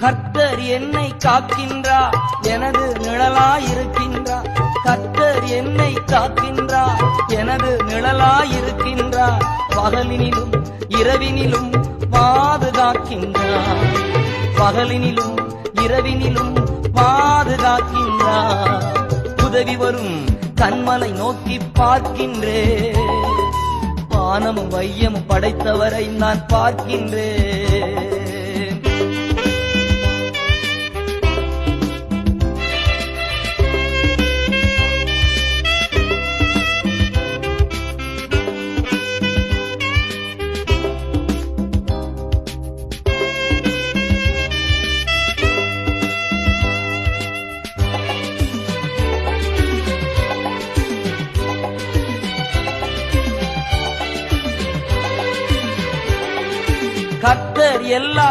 கர்த்தர் என்னை காக்கின்றார், எனது நிழலாயிருக்கின்றார். கர்த்தர் என்னை காக்கின்றார், எனது நிழலாயிருக்கின்றார். பகலினிலும் இரவினிலும் பாதுகாக்கின்றார். பகலினிலும் இரவினிலும் பாதுகாக்கின்றார். உதவி வரும் கண்மலை நோக்கி பார்க்கின்றேன். வானமும் வையமும் படைத்தவரை நான் பார்க்கின்றேன். கர்த்தர் எல்லா